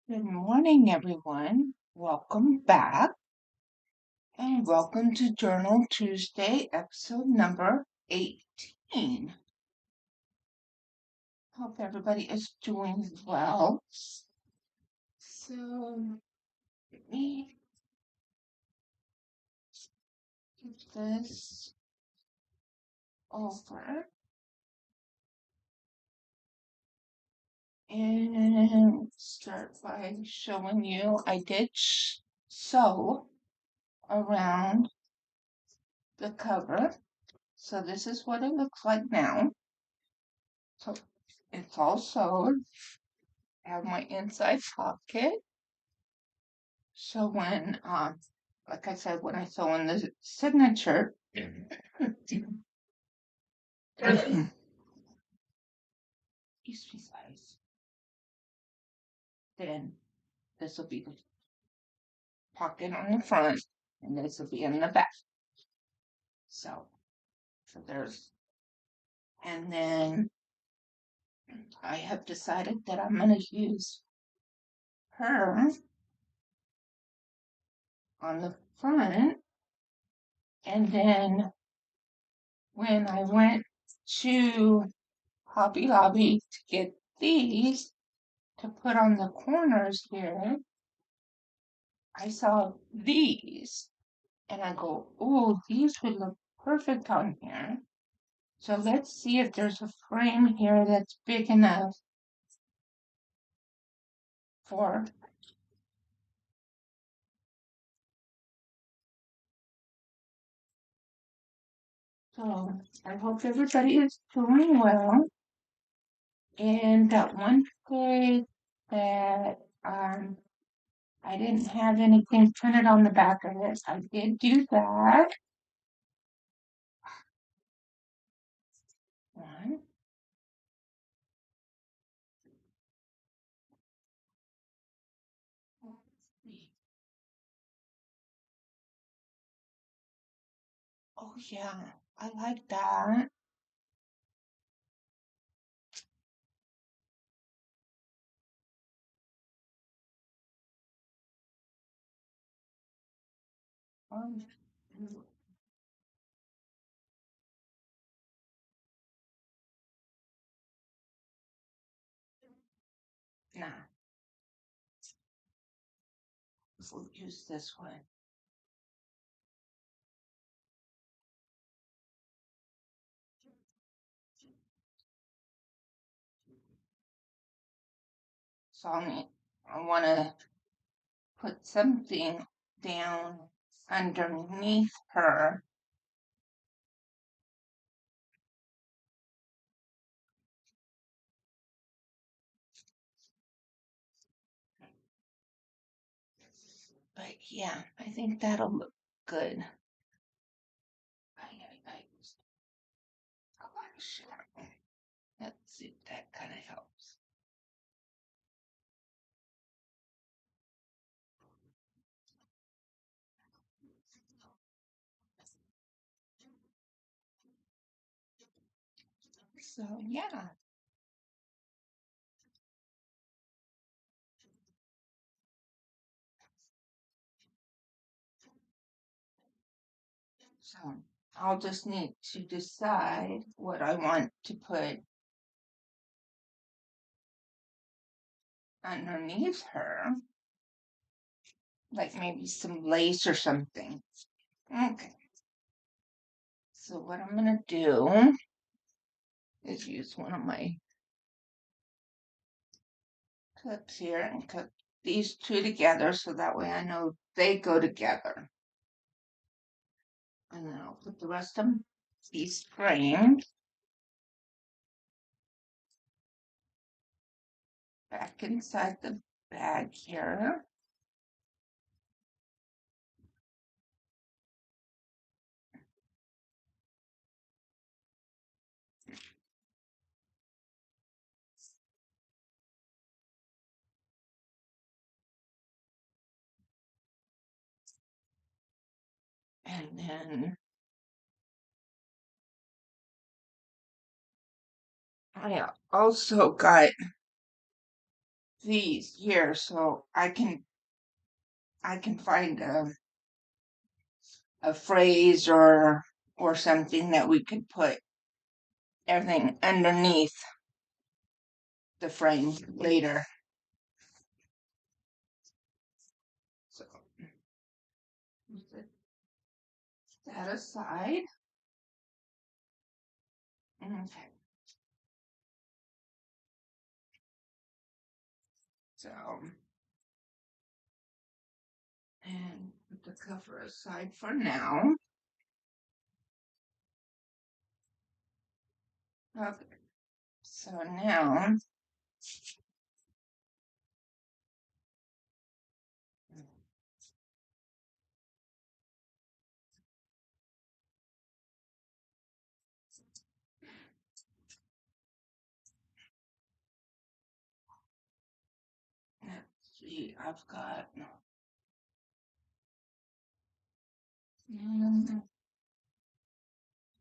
Good morning, everyone. Welcome back and welcome to Journal Tuesday, episode number 18. Hope everybody is doing well. So, let me get this over and start by showing you I did sew around the cover. So, this is what it looks like now. So, it's all sewed. I have my inside pocket. So when, like I said, when I sew in the signature, excuse me, guys, then this will be the pocket on the front, and this will be in the back. So there's, and then I have decided that I'm going to use her on the front, and then when I went to Hobby Lobby to get these to put on the corners here, I saw these and I go, oh, these would look perfect on here. So let's see if there's a frame here that's big enough for, so I hope everybody is doing well. And that one day that I didn't have anything printed on the back of it, I did do that. One. Oh yeah, I like that. Um, nah, we'll use this one. So I want to put something down underneath her. But yeah, I think that'll look good. I a lot of shadow. Let's see if that kind of helps. So yeah, so I'll just need to decide what I want to put underneath her, like maybe some lace or something. Okay, so what I'm gonna do is use one of my clips here and cut these two together so that way I know they go together. And then I'll put the rest of these framed back inside the bag here. And then I also got these here so I can find a phrase or something that we could put everything underneath the frame later. So set that aside. Okay. So and put the cover aside for now. Okay. So now let's see, I've got 1,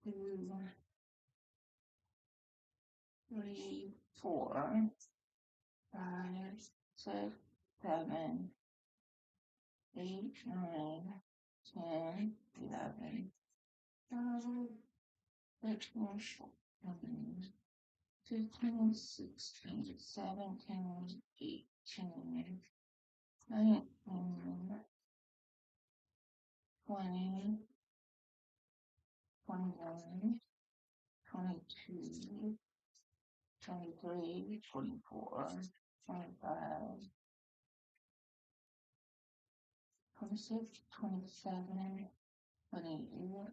2, 3, 4, 5, 6, 7, 8, 9, 10, 11, 12, 13, 14, 15, 16, 17, 18, 19, 20, 21, 22, 23, 24, 25, 26, 27, 28,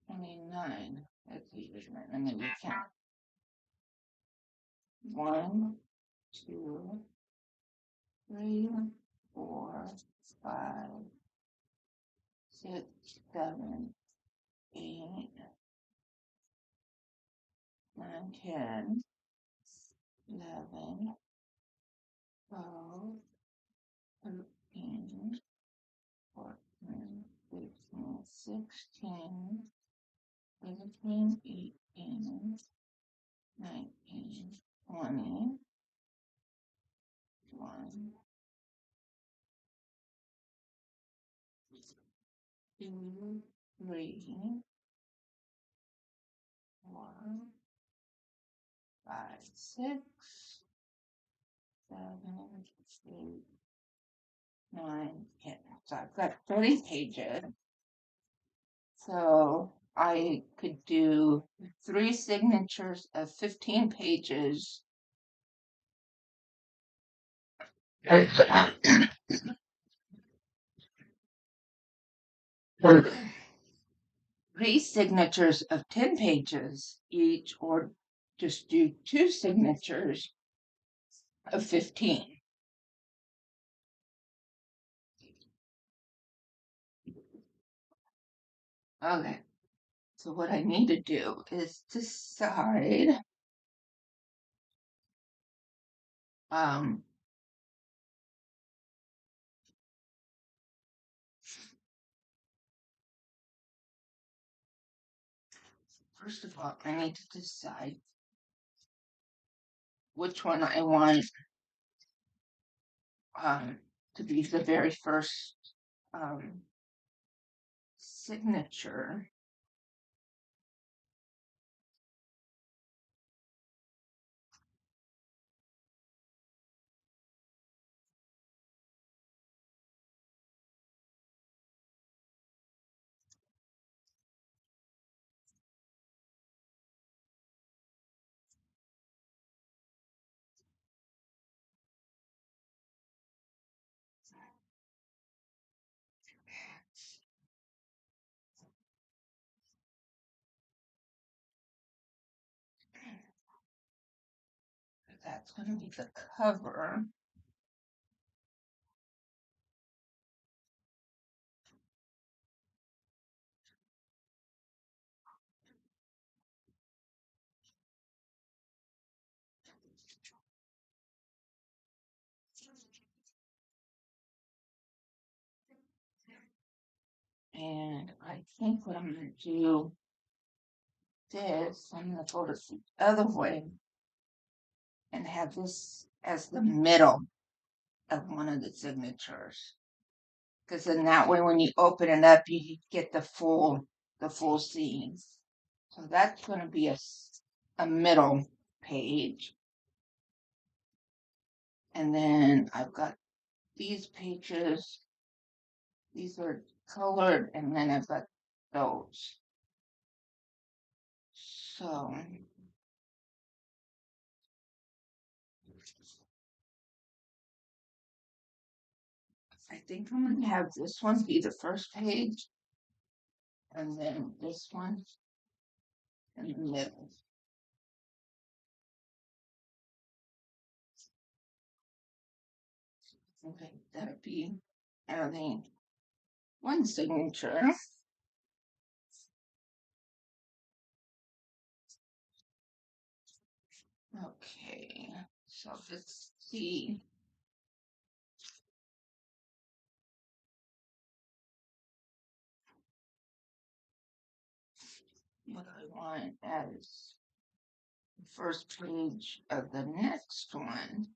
29. Let's see, wait a minute, let me count. 1, 2, 3, 4, 5, 6, 7, 8, 9, 10, 11, 12, 13, 14, 15, 16, 17, 18, 19, 20, 1, 2, 3, 4, 5, 6, 7, 8, 9, 10. So I've got 30 pages. So I could do 3 signatures of 15 pages. 3 signatures of 10 pages each, or just do 2 signatures of 15. Okay, so what I need to do is decide um first of all, I need to decide which one I want to be the very first signature. That's going to be the cover. And I think what I'm going to do this, I'm going to fold it the other way and have this as the middle of one of the signatures. Because then that way when you open it up, you get the full scene. So that's going to be a middle page. And then I've got these pages. These are colored, and then I've got those. So I think I'm going to have this one be the first page, and then this one in the middle. Okay, that'll be adding one signature. Okay, so let's see. What I want as the first page of the next one.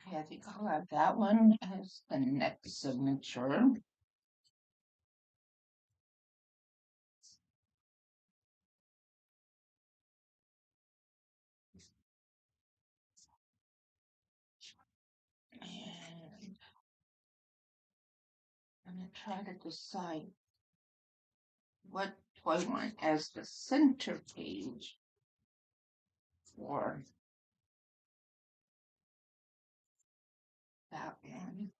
Okay, I think I'll have that one as the next signature. And I'm going to try to decide what do I want as the center page for that one.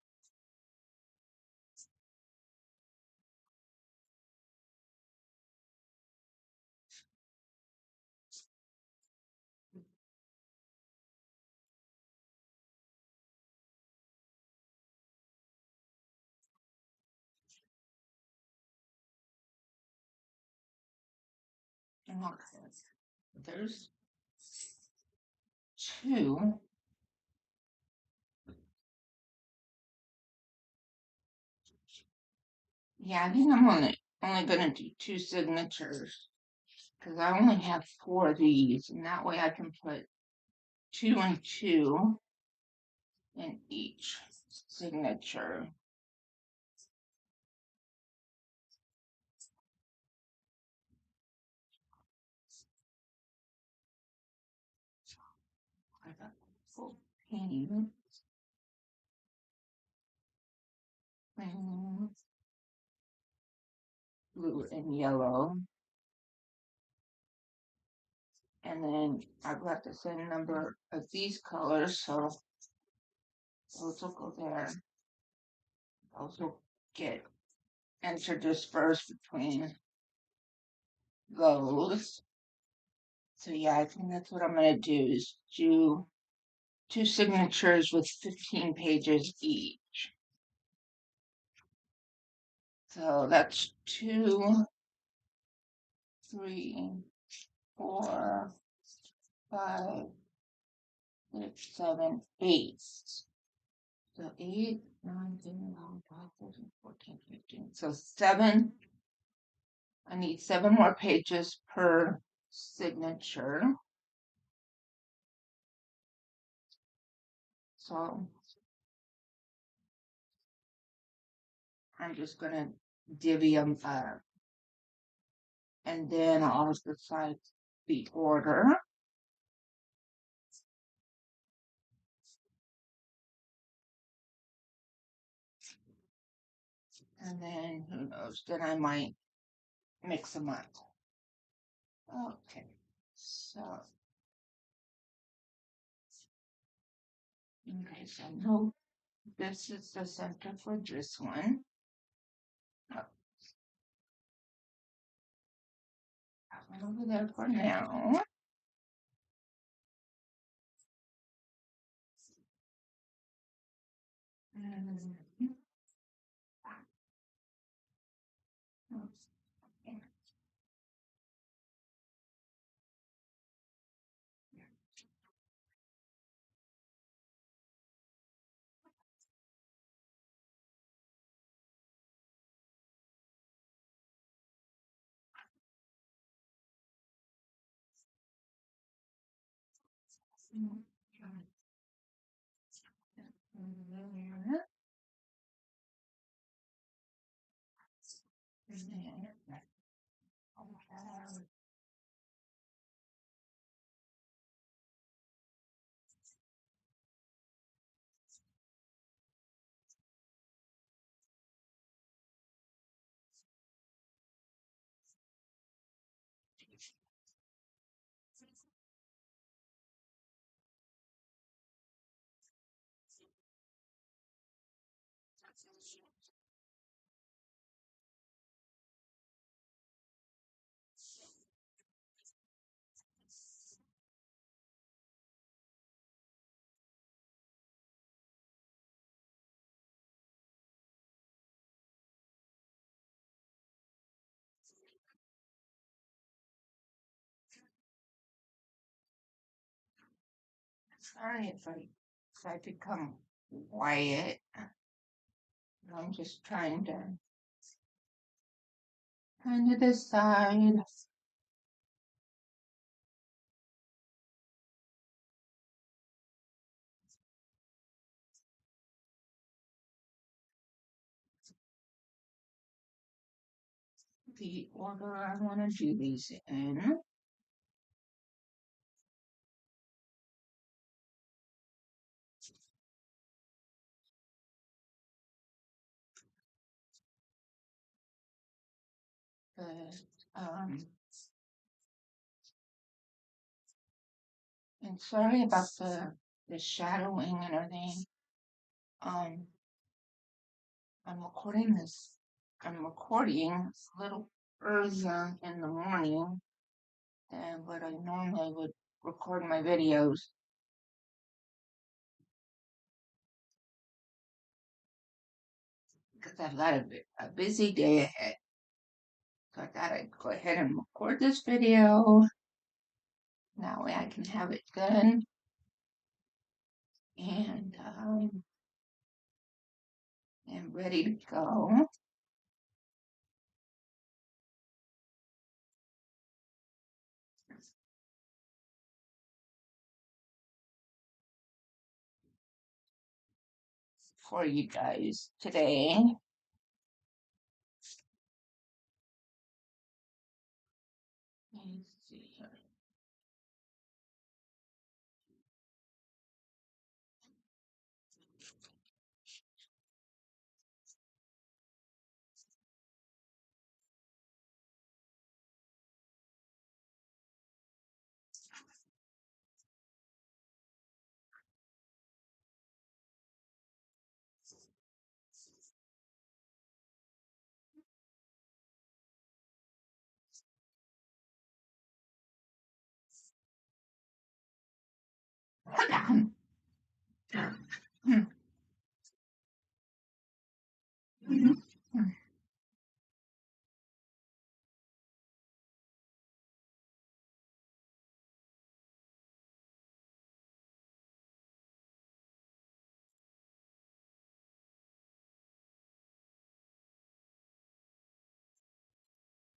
Okay, there's two. Yeah, I think I'm only gonna do two signatures because I only have four of these, and that way I can put two and two in each signature. I got full pink, green, blue, and yellow. And then I've got the same number of these colors, so those will go there. Those will get interdispersed between those. So yeah, I think that's what I'm gonna do is do two signatures with 15 pages each. So that's 2, 3, 4, 5, 6, 7, 8. So 8, 9, 10, 11, 12, 13, 14, 15. So 7. I need 7 more pages per signature. So I'm just gonna divvy them up. And then I'll decide the order. And then who knows, then I might mix them up. Okay, so no, this is the center for this one. Oh, that one over there for now. Sorry if I become quiet. I'm just trying to decide. The order I want to do these in. But, and sorry about the shadowing and everything. Um, I'm recording this. I'm recording a little earlier in the morning than what I normally would record my videos because I've got a busy day ahead. So I thought I'd go ahead and record this video. That way I can have it done and ready to go. For you guys today. Let's see here.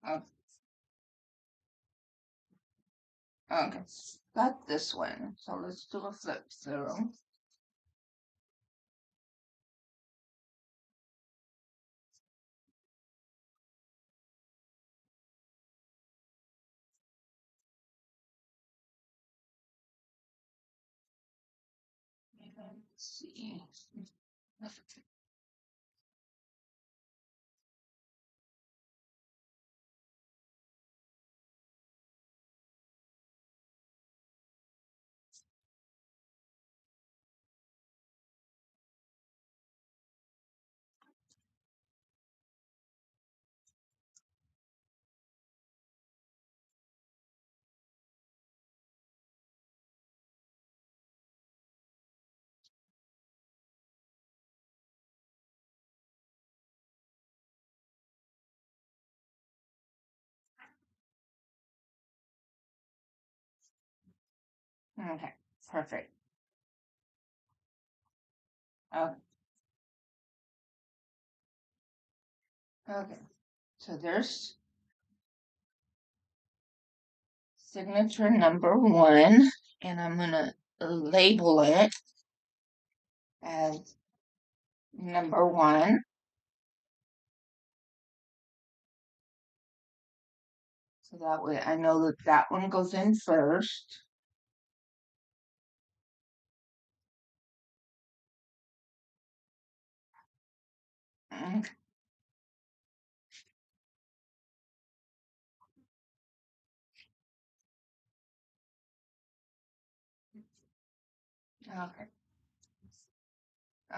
Oh, okay, got this one. So let's do a flip through. Let's see. Okay, perfect. Okay, okay. So there's signature number 1, and I'm gonna label it as number 1. So that way I know that that one goes in first. Mm, okay,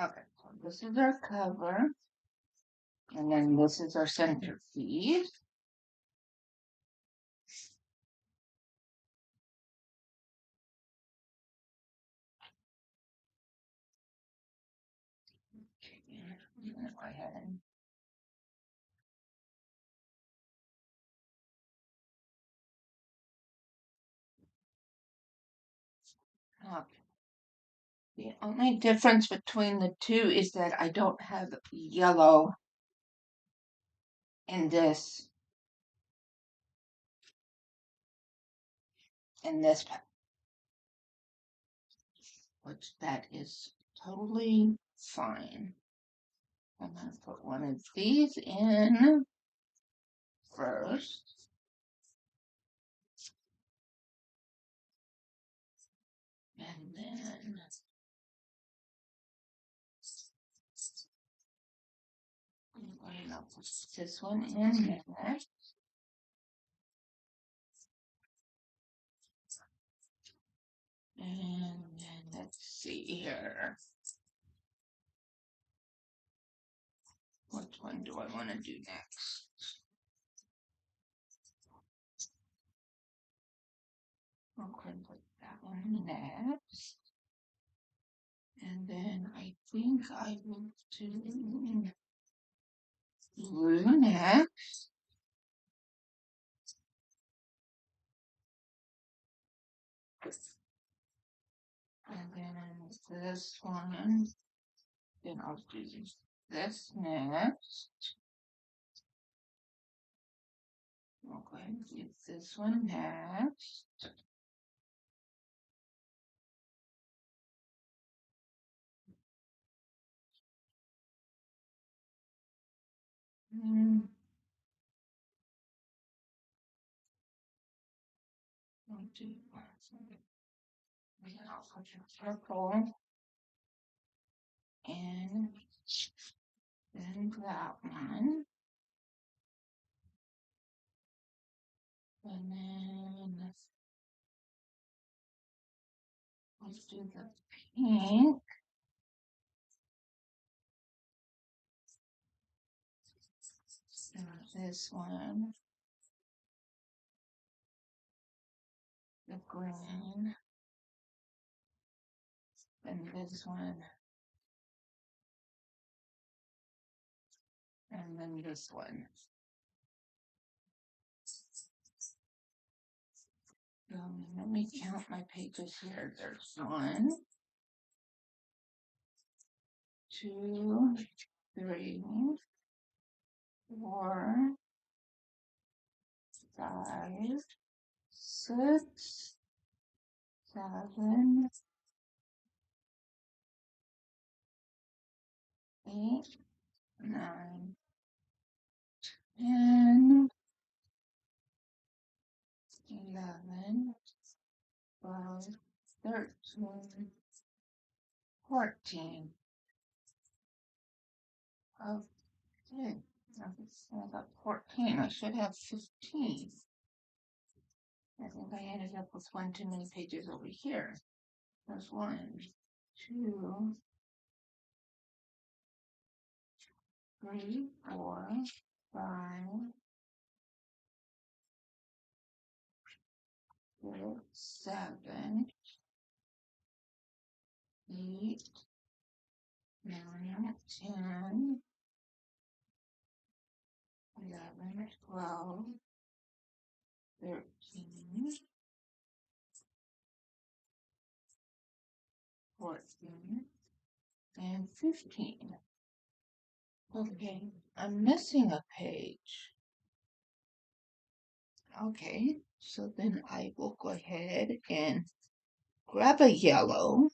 okay. So this is our cover, and then this is our centerpiece. Okay, I'm gonna go ahead and okay. The only difference between the two is that I don't have yellow in this, which that is totally fine. I'm gonna put one of these in first. And then I'll put this one in there. And then let's see here. Which one do I want to do next? Okay, put that one next. And then I think I will do blue next. And then this one. Then I'll do this next. Okay, do this one next. Mm. I'll do and I'll put your purple in, then that one, and then let's do the pink. And this one, the green, and this one, and then this one. Let me count my pages here. There's 1, 2, 3, 4, 5, 6, 7, 8, 9, 10, 11, 12, 13, 14. Okay, I got 14. I should have 15. I think I ended up with one too many pages over here. There's 1, 2, 3, 4, 5, 6, 7, 8, 9, 10, 11, 12, 13, 14, and 15. Okay, I'm missing a page. Okay, so then I will go ahead and grab a yellow.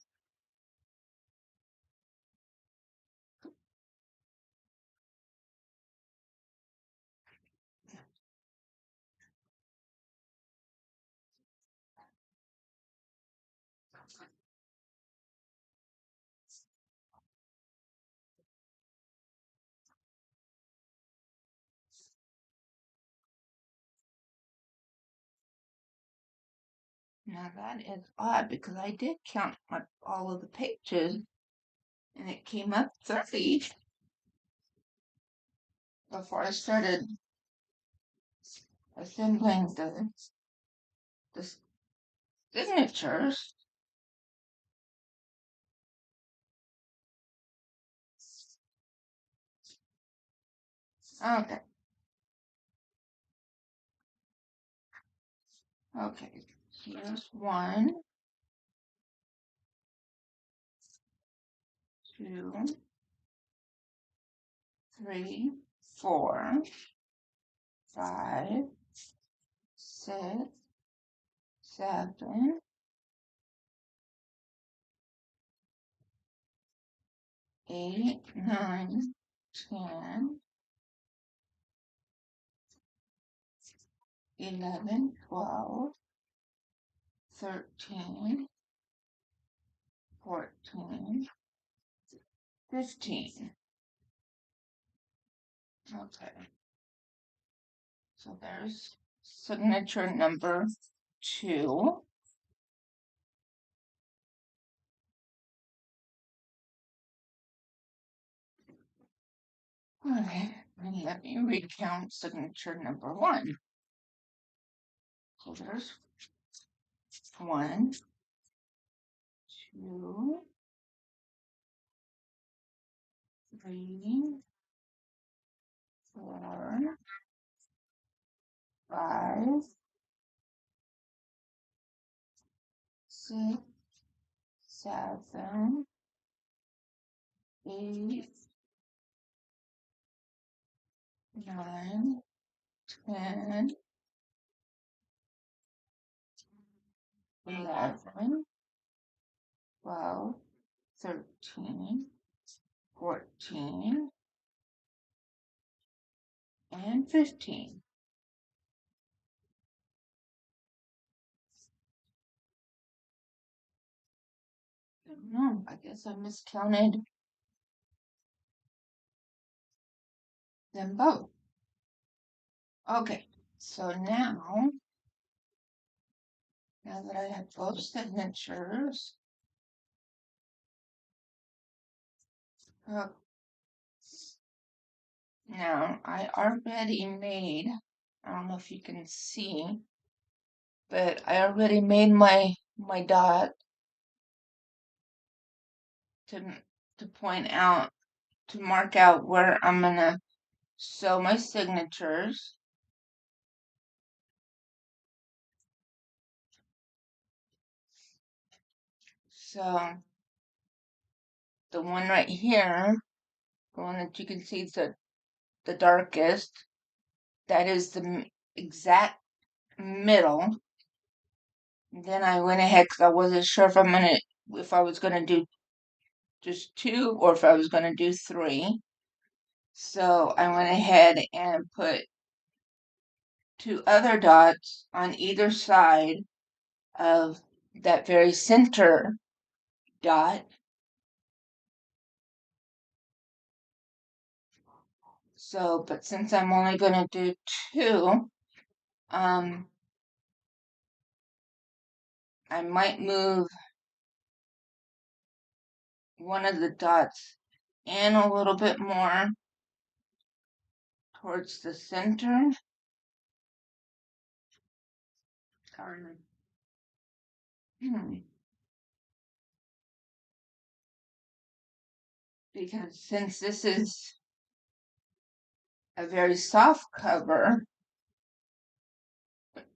Now that is odd because I did count all of the pages and it came up 30 before I started assembling the signatures. Okay, okay, here's 1, 2, 3, 4, 5, 6, 7, 8, 9, 10, 11, 12, 13, 14, 15. Okay, so there's signature number 2. Okay, and let me recount signature number 1. So there's 1, 2, 3, 4, 5, 6, 7, 8, 9, 10, 11, 12, 13, 14, and 15. No, I guess I miscounted them both. Okay, so now that I have both signatures, uh, now I already made, I don't know if you can see, but I already made my dot to point out, to mark out where I'm gonna sew my signatures. So the one right here, the one that you can see is the darkest, that is the exact middle. Then I went ahead because I wasn't sure if I was gonna do just 2 or if I was gonna do 3. So I went ahead and put 2 other dots on either side of that very center dot. So, but since I'm only gonna do 2, I might move one of the dots in a little bit more towards the center. Because since this is a very soft cover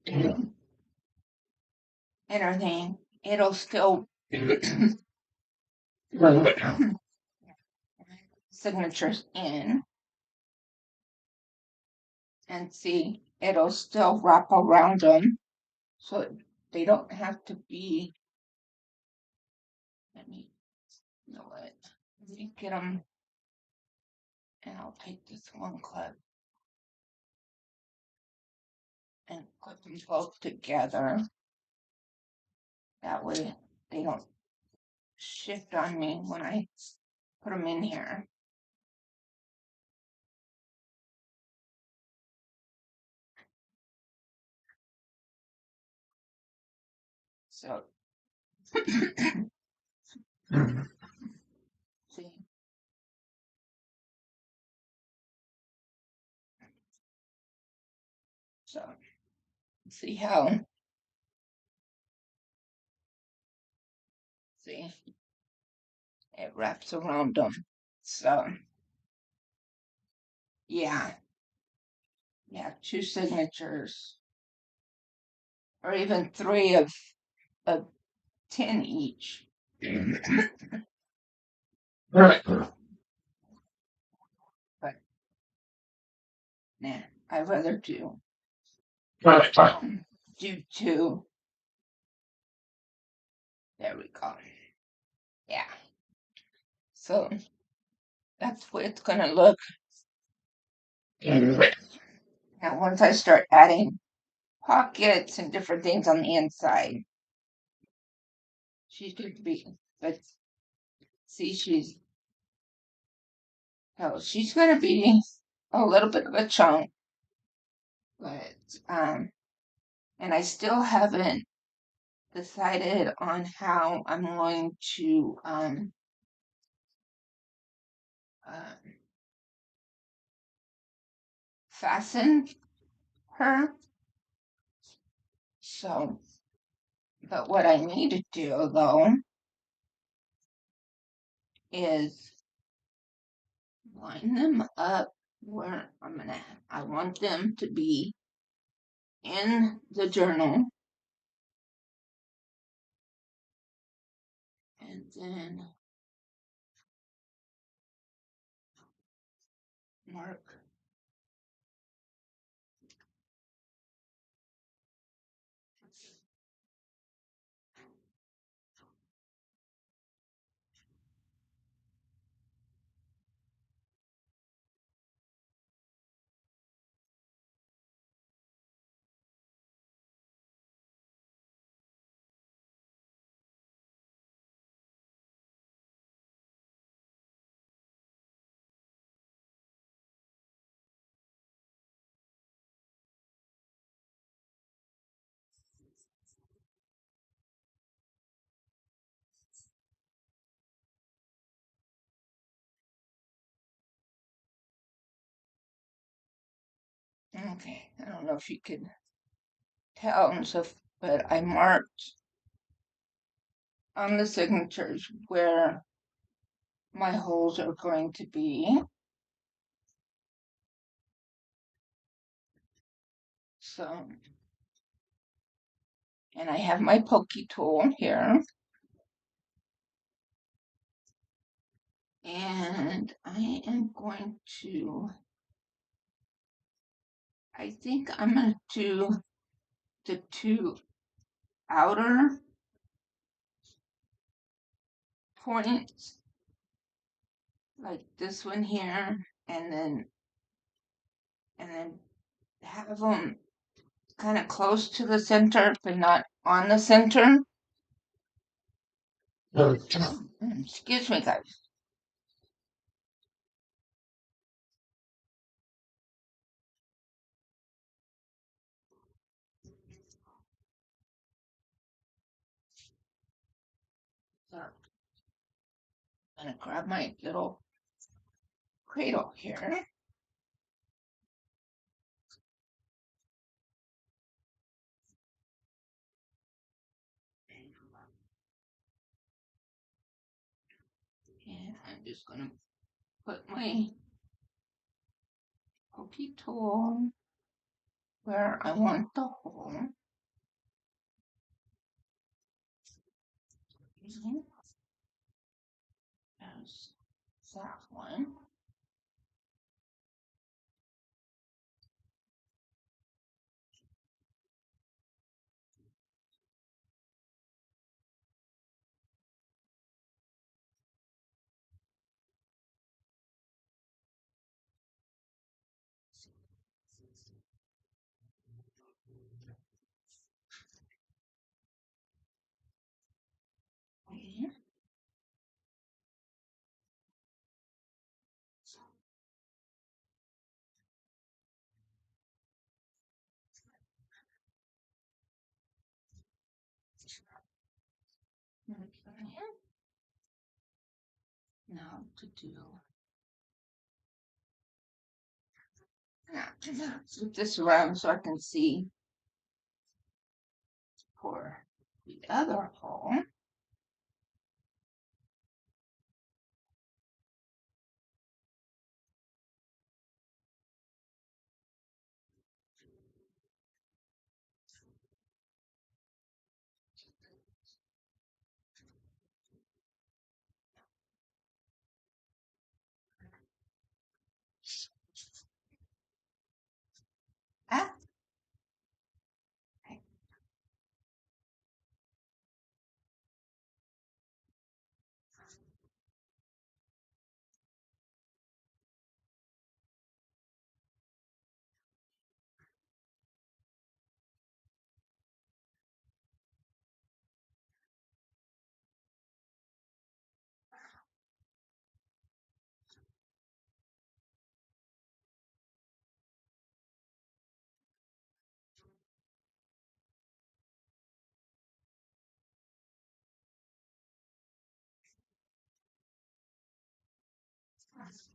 and everything, it'll still signatures in, and see, it'll still wrap around them, so they don't have to be. Let me know it. Let me get them, and I'll take this one clip and clip them both together. That way they don't shift on me when I put them in here. So, see, so see how, see, it wraps around them. So, yeah, two signatures, or even three of 10 each. But nah, I'd rather do two. There we go. Yeah. So that's what it's gonna look. Now once I start adding pockets and different things on the inside, she's going to be, but see, she's going to be a little bit of a chunk, but and I still haven't decided on how I'm going to fasten her. So, but what I need to do though is line them up where I want them to be in the journal, and then mark. Okay, I don't know if you could tell and stuff, but I marked on the signatures where my holes are going to be. So, and I have my pokey tool here. And I am going to, I think I'm going to do the two outer points, like this one here, and then have them kind of close to the center, but not on the center. Excuse me, guys. So I'm gonna grab my little cradle here. And I'm just gonna put my pokey tool where I want the hole. there's that one. Okay. Now to do. Now to flip this around so I can see for the other hole. Ah, okay.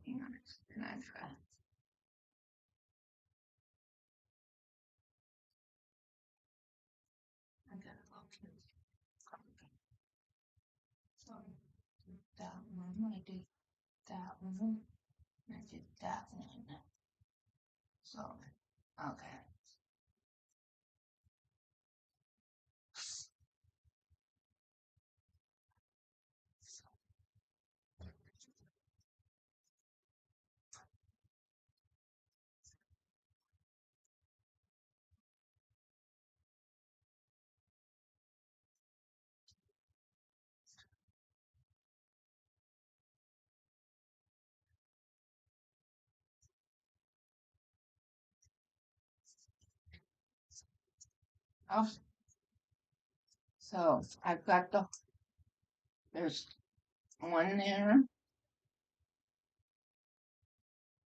Hang on, and I gotta look. So that one, I did that one, I did that one. So, okay. Oh, so I've got there's one there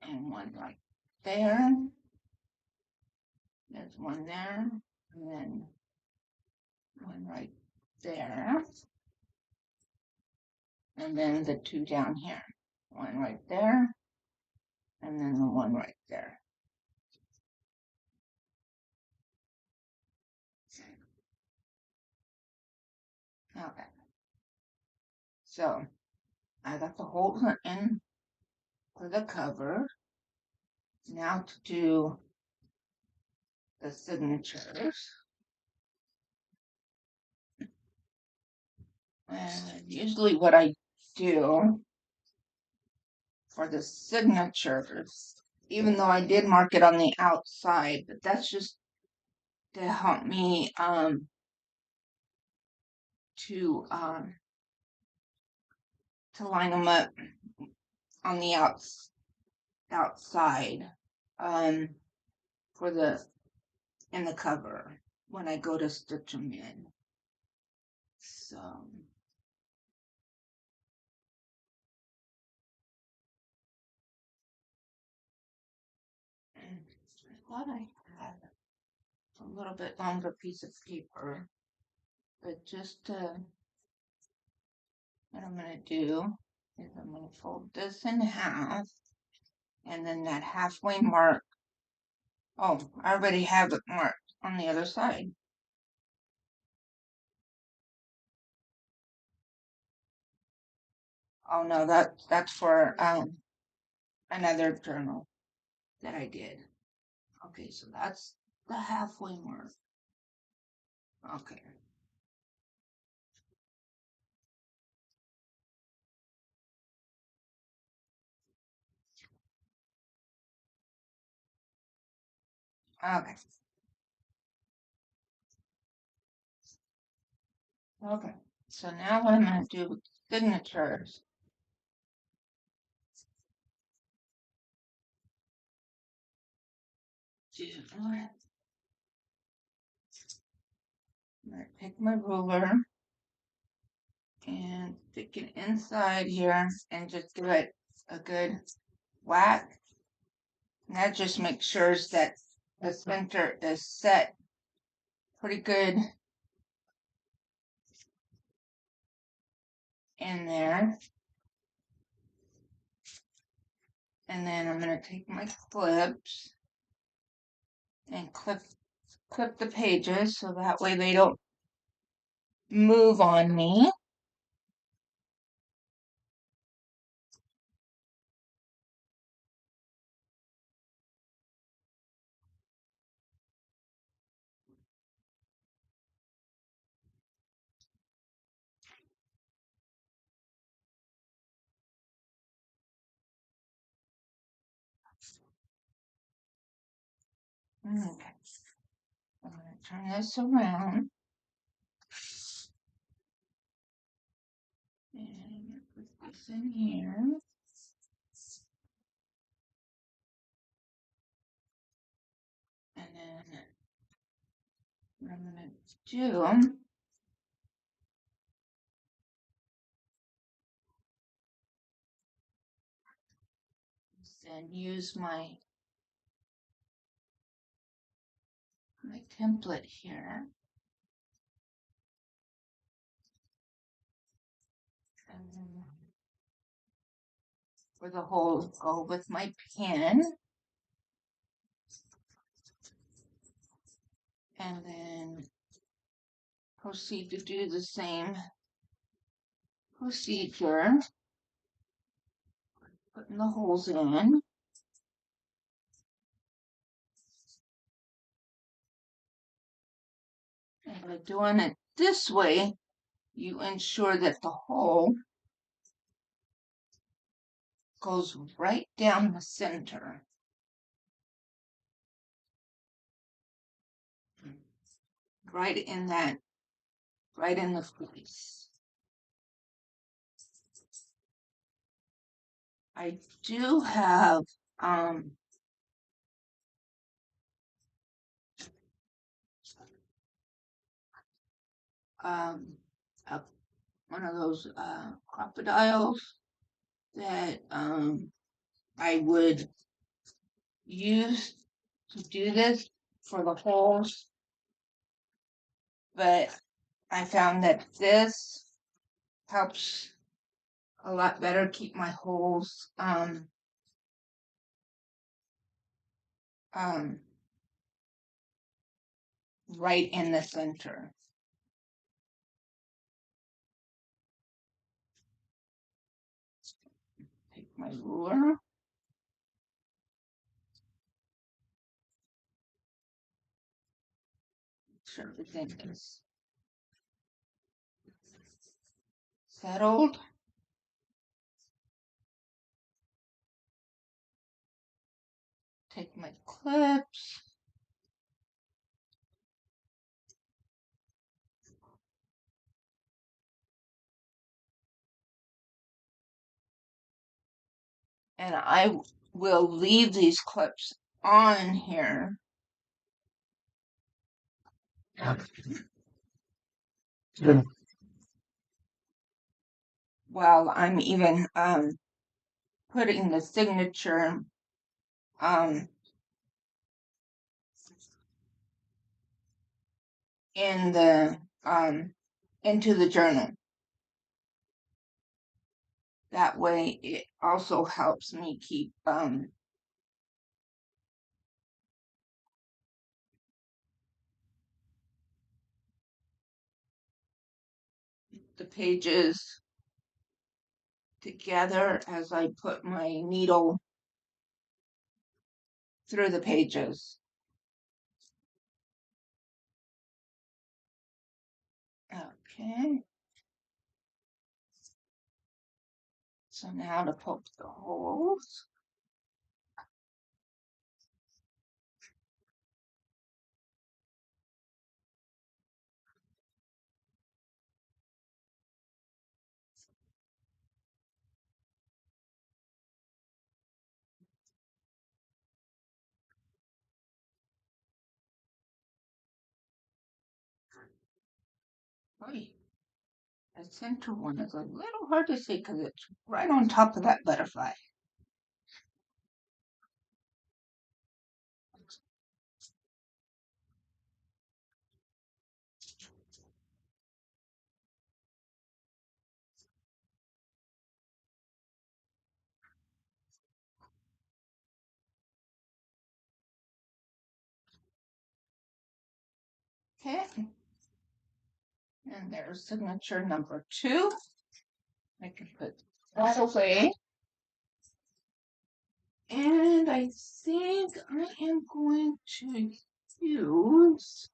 and one right there. There's one there and then one right there. And then the two down here. One right there and then the one right there. Okay. So I got the holes in for the cover. Now to do the signatures. And usually what I do for the signatures, even though I did mark it on the outside, but that's just to help me to line them up on the outside for the in the cover when I go to stitch them in. So I thought I had a little bit longer piece of paper, but just what I'm going to do is I'm going to fold this in half, and then that halfway mark, oh, I already have it marked on the other side. Oh no, that's for another journal that I did. Okay, so that's the halfway mark. Okay. Okay. Okay. So now what I'm going to do with signatures. I'm going to take my ruler and stick it inside here and just give it a good whack. And that just makes sure that the center is set pretty good in there. And then I'm going to take my clips and clip the pages so that way they don't move on me. Okay. I'm going to turn this around. And put this in here. And then what I'm going to do is then use my template here. And then for the holes, go with my pen. And then proceed to do the same procedure. Putting the holes in. And by doing it this way, you ensure that the hole goes right down the center. Right in the crease. I do have um, one of those crocodiles that I would use to do this for the holes, but I found that this helps a lot better keep my holes right in the center. Take my ruler. Make sure everything is settled. Take my clips. And I will leave these clips on here. While I'm even putting the signature in the into the journal. That way it also helps me keep the pages together as I put my needle through the pages. Okay. So now to poke the holes. Right. The center one is a little hard to see because it's right on top of that butterfly. Okay. And there's signature number 2. I can put that away. And I think I am going to use,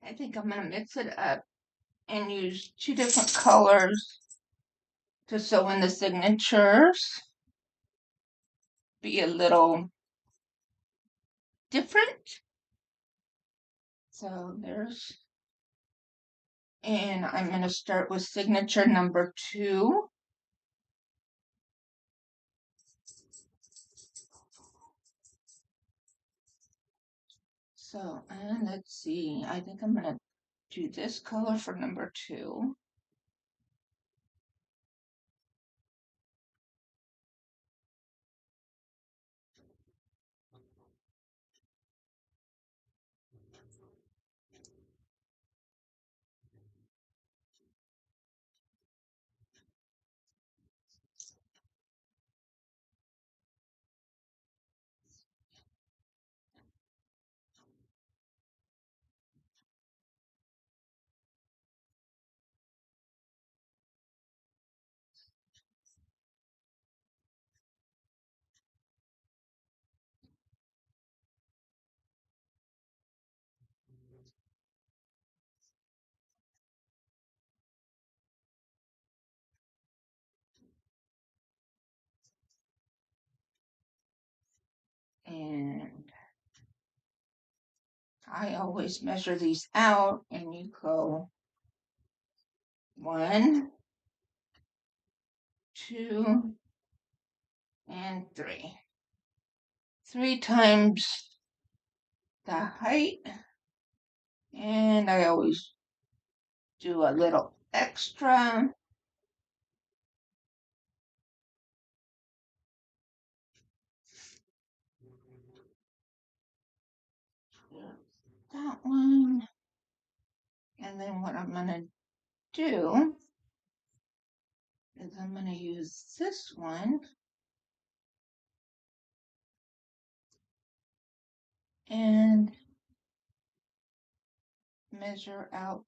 I think I'm going to mix it up and use 2 different colors to sew in the signatures. Be a little different. So there's, and I'm going to start with signature number 2. So, and let's see, I think I'm going to do this color for number 2. And I always measure these out, and you go 1, 2, and 3. 3 times the height, and I always do a little extra. That one, and then what I'm going to do is I'm going to use this one and measure out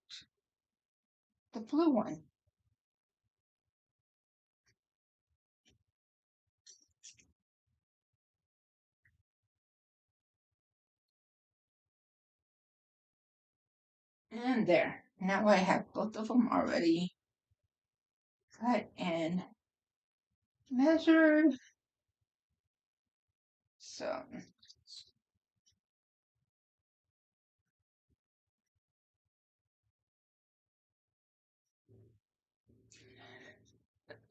the blue one. And there. Now I have both of them already cut and measured. So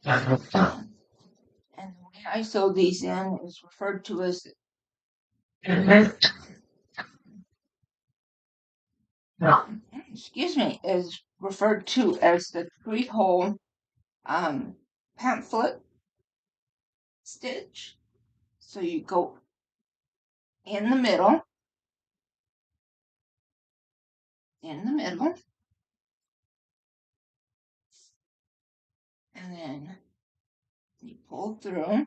and the way I sew these in is referred to as excuse me, is referred to as the 3-hole pamphlet stitch. So you go in the middle, and then you pull through.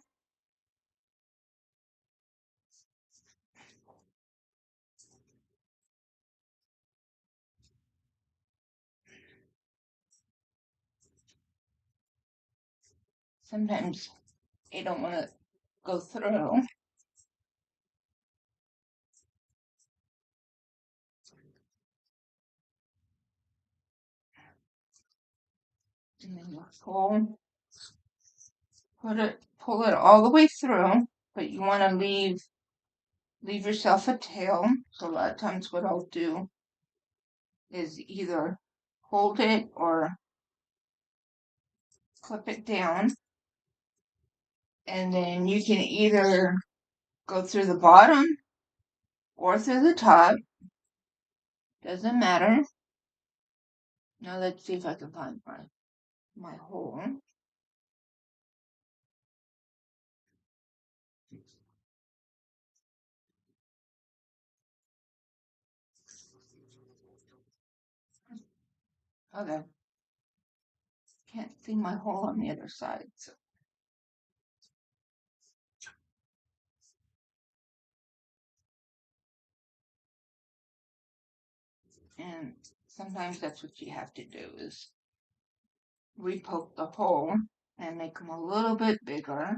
Sometimes you don't want to go through. And then you pull it all the way through, but you want to leave yourself a tail. So a lot of times what I'll do is either hold it or clip it down, and then you can either go through the bottom or through the top, Doesn't matter. Now let's see if I can find my hole. Okay. Can't see my hole on the other side. So. And sometimes that's what you have to do is repoke the hole and make them a little bit bigger.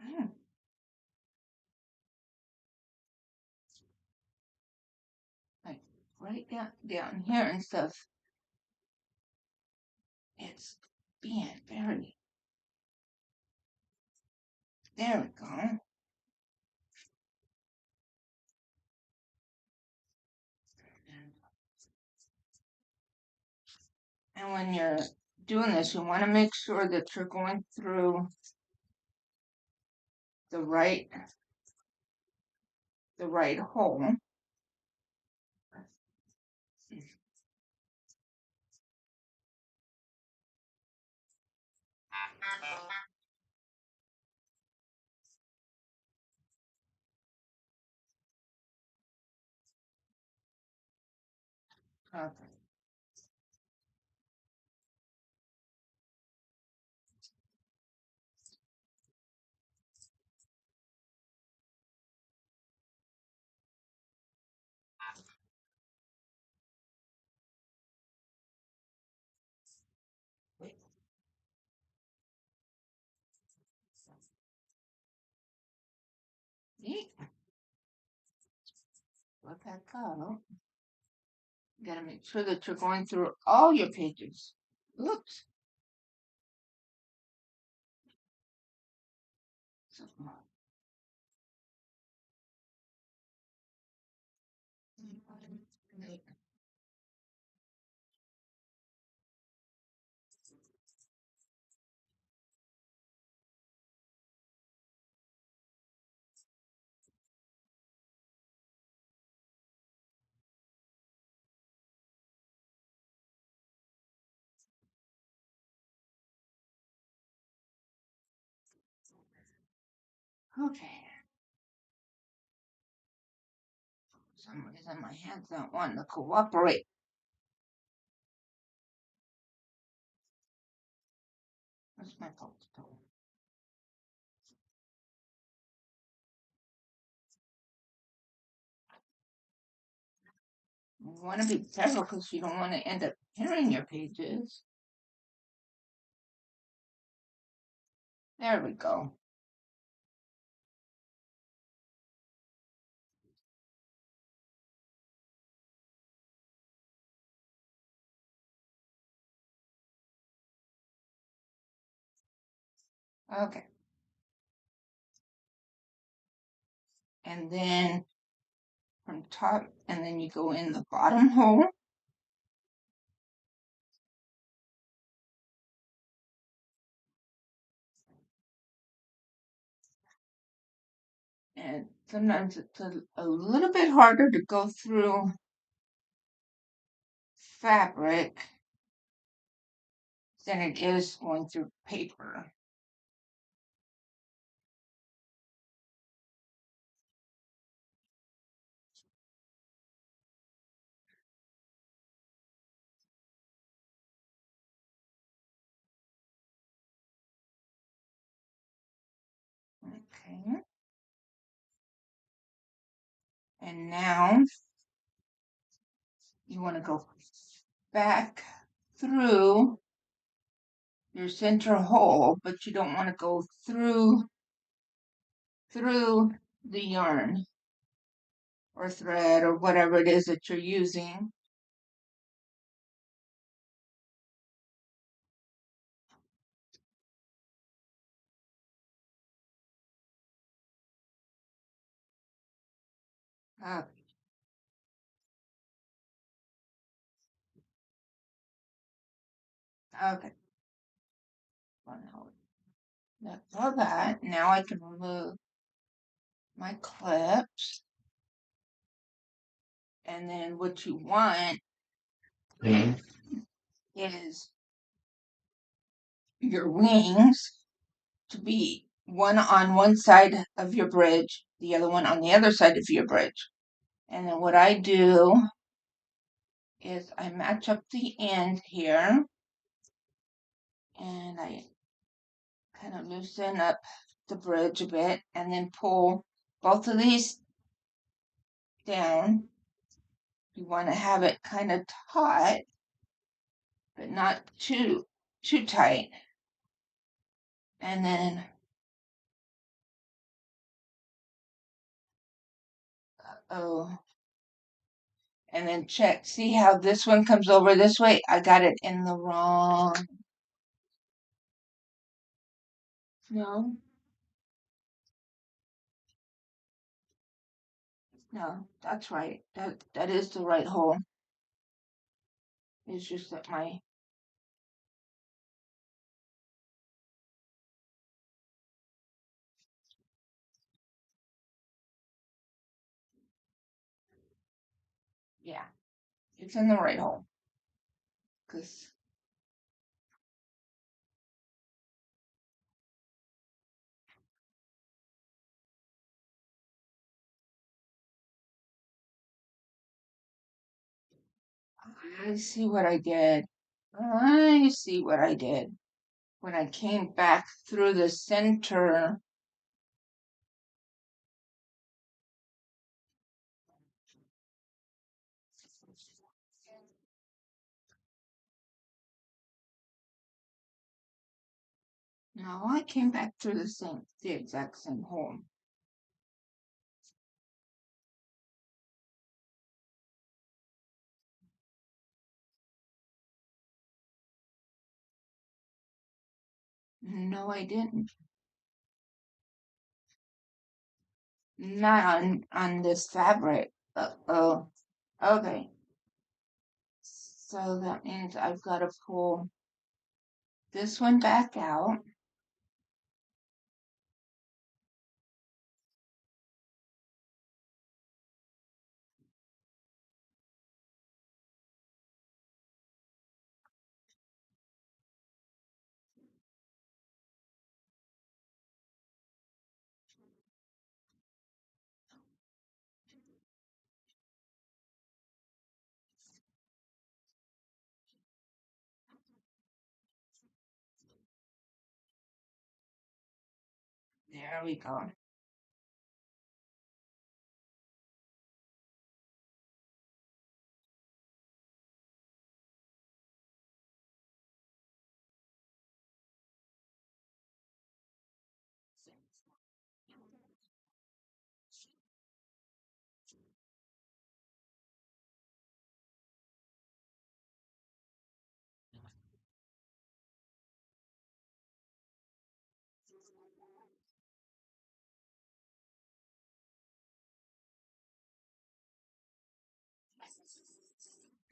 Mm, like right down here and stuff. It's being very. There we go. And when you're doing this, you want to make sure that you're going through the right hole. Okay. Neat. Let that go. You gotta make sure that you're going through all your pages. Oops. So, okay. For some reason my hands don't want to cooperate. Where's my post tool? You want to be careful because you don't want to end up tearing your pages. There we go. Okay. And then from top, and then you go in the bottom hole. And sometimes it's a little bit harder to go through fabric than it is going through paper. Okay. And now you want to go back through your center hole, but you don't want to go through the yarn or thread or whatever it is that you're using. Okay. Okay. Well, that's all that. Now I can remove my clips. And then what you want is your wings to be one on one side of your bridge, the other one on the other side of your bridge. And then what I do is I match up the end here and I kind of loosen up the bridge a bit and then pull both of these down. You want to have it kind of taut, but not too tight. And then oh, and then check. See how this one comes over this way? I got it in the wrong. No, no, that's right. That is the right hole. It's just that my yeah, it's in the right hole. Cause I see what I did. I see what I did. When I came back through the center, no, I came back through the exact same hole. No, I didn't. Not on this fabric. Oh, okay. So that means I've got to pull this one back out. There we go.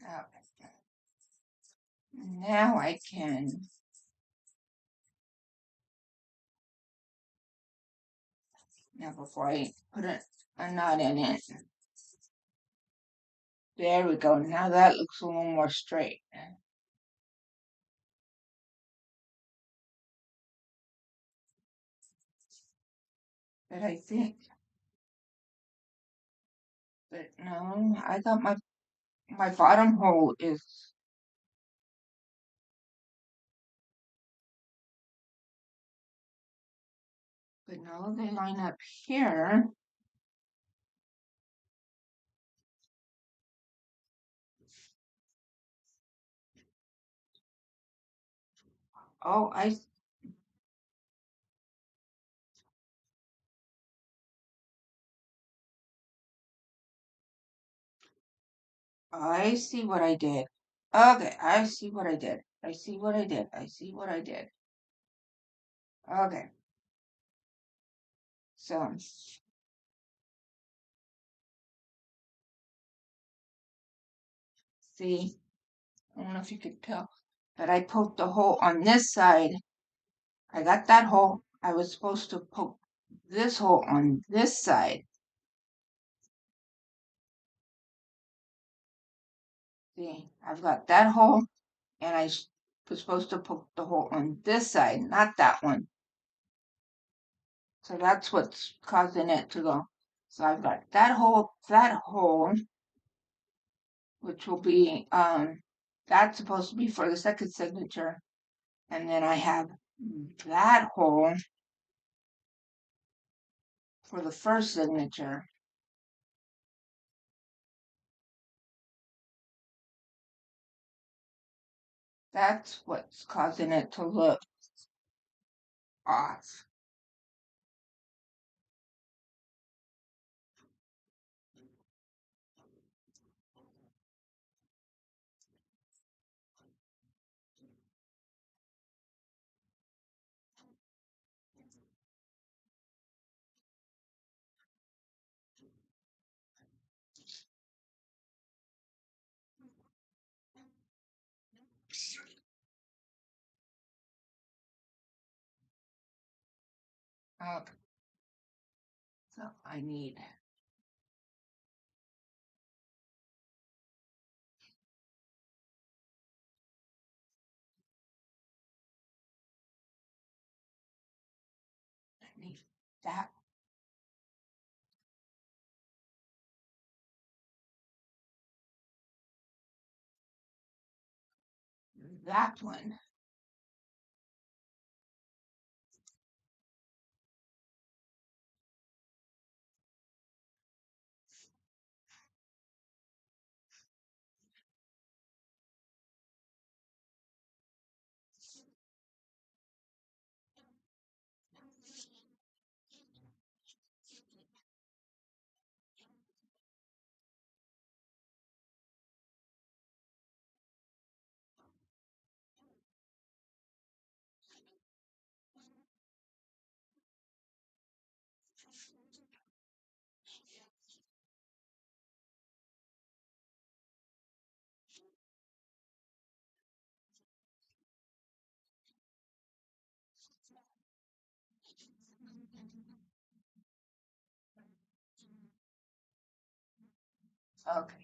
Okay. Now I can, now before I put a knot in it. There we go. Now that looks a little more straight. But I think, but no, I thought my bottom hole is, but no, they line up here. Oh, I see what I did. Okay, I see what I did. I see what I did. I see what I did. Okay, so See, I don't know if you could tell, but I poked a hole on this side. I got that hole. I was supposed to poke this hole on this side. See, I've got that hole, and I was supposed to poke the hole on this side, not that one. So that's what's causing it to go. So I've got that hole, which will be, that's supposed to be for the second signature. And then I have that hole for the first signature. That's what's causing it to look off. Okay. So I need that one. Okay.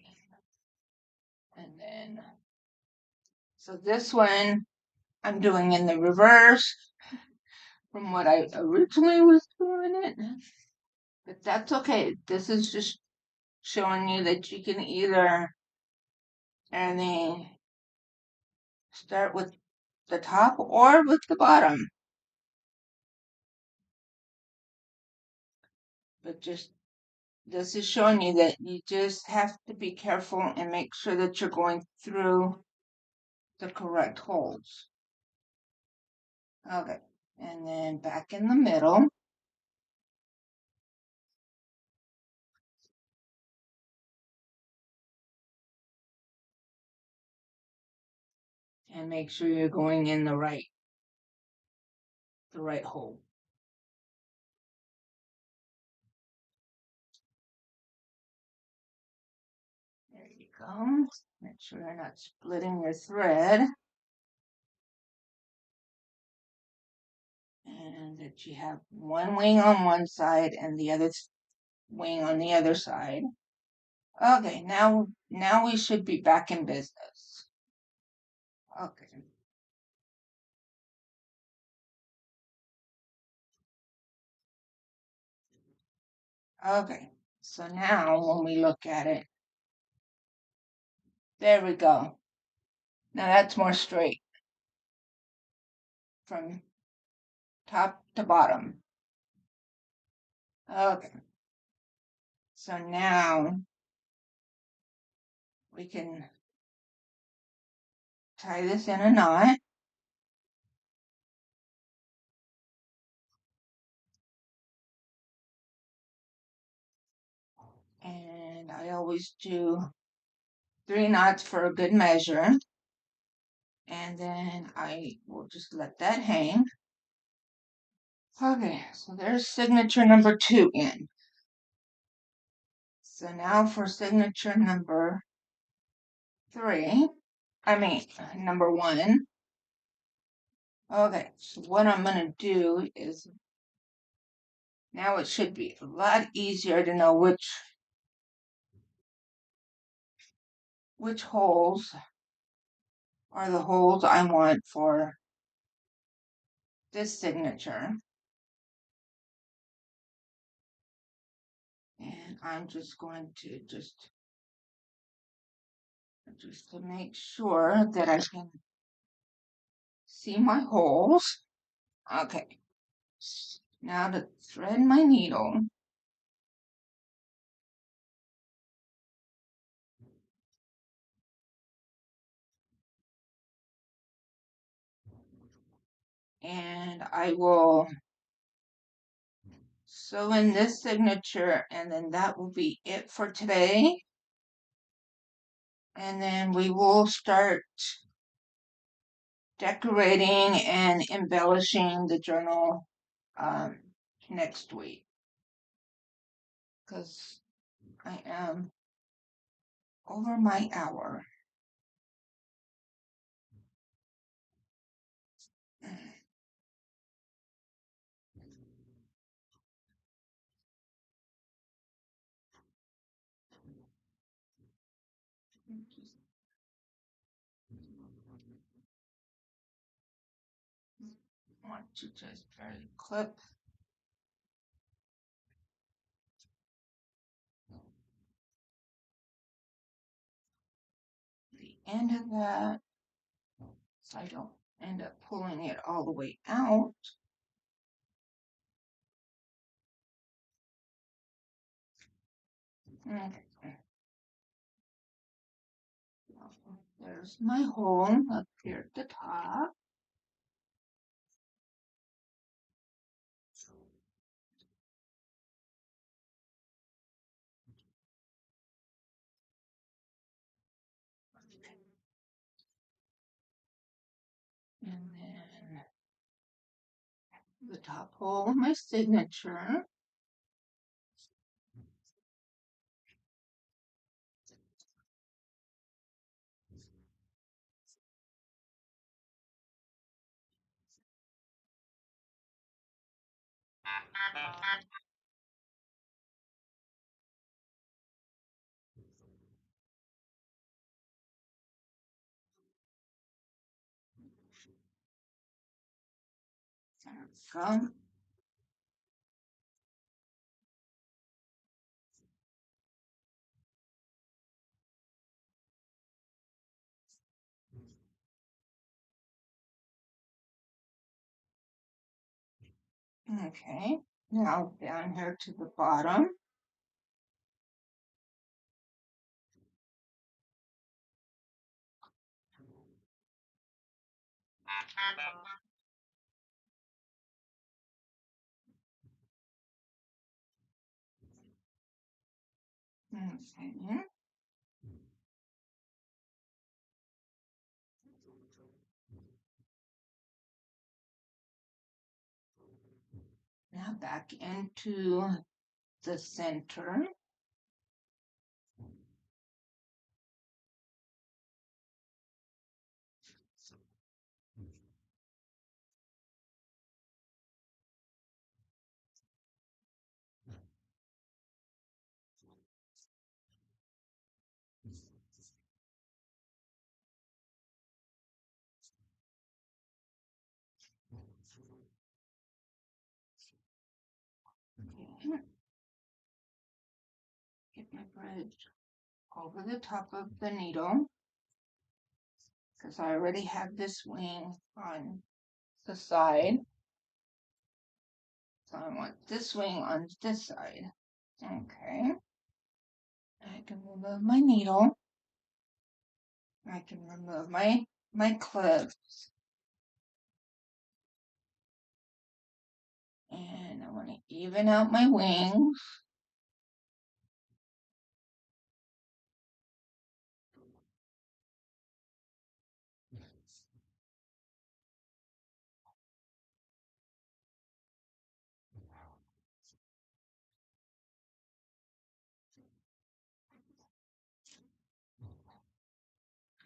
And then, so this one I'm doing in the reverse from what I originally was doing it. But that's okay. This is just showing you that you can either, and then start with the top or with the bottom. But just, this is showing you that you just have to be careful and make sure that you're going through the correct holes. Okay, and then back in the middle. And make sure you're going in the right hole. There you go. Make sure you're not splitting your thread. And that you have one wing on one side and the other wing on the other side. Okay, now we should be back in business. Okay. Okay, so now when we look at it, there we go. Now that's more straight from top to bottom. Okay, so now we can tie this in a knot. And I always do 3 knots for a good measure. And then I will just let that hang. Okay, so there's signature number 2 in. So now for signature number number one. Okay, so what I'm gonna do is, now it should be a lot easier to know which holes are the holes I want for this signature. And I'm just going to just to make sure that I can see my holes. Okay, now to thread my needle. And I will sew in this signature, and then that will be it for today. And then we will start decorating and embellishing the journal next week, because I am over my hour. Want to just very clip the end of that so I don't end up pulling it all the way out. Okay. There's my hole up here at the top. And then the top hole of my signature. There we go. Okay, now down here to the bottom. Okay. Now back into the center. Okay. Get my bridge over the top of the needle, because I already have this wing on the side. So I want this wing on this side. Okay. I can remove my needle. I can remove my clips. And I want to even out my wings.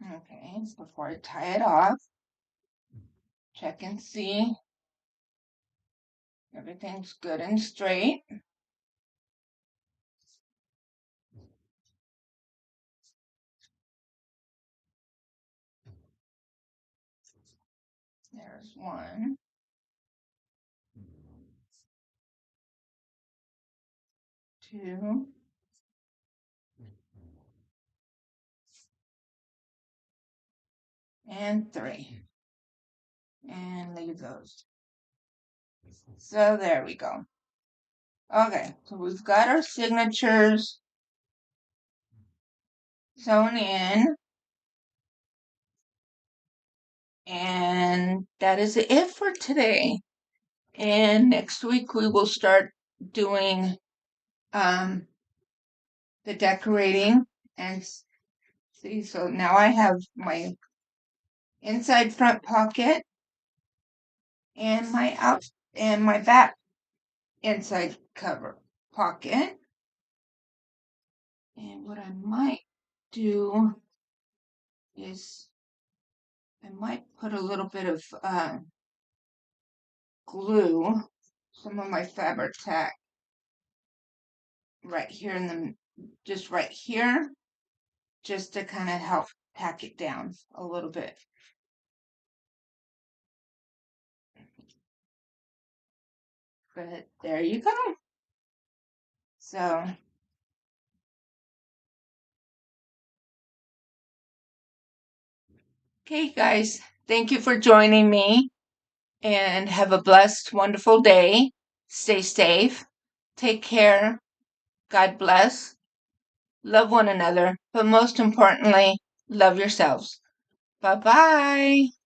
Okay, before I tie it off, check and see everything's good and straight. There's one. Two. And three. And leave those. So there we go. Okay, so we've got our signatures sewn in. And that is it for today. And next week we will start doing the decorating and see. So now I have my inside front pocket and my back inside cover pocket. And what I might do is I might put a little bit of glue, some of my fabric tack right here just right here, just to kind of help pack it down a little bit. But there you go. So, okay, guys, thank you for joining me and have a blessed, wonderful day. Stay safe. Take care. God bless. Love one another. But most importantly, love yourselves. Bye bye.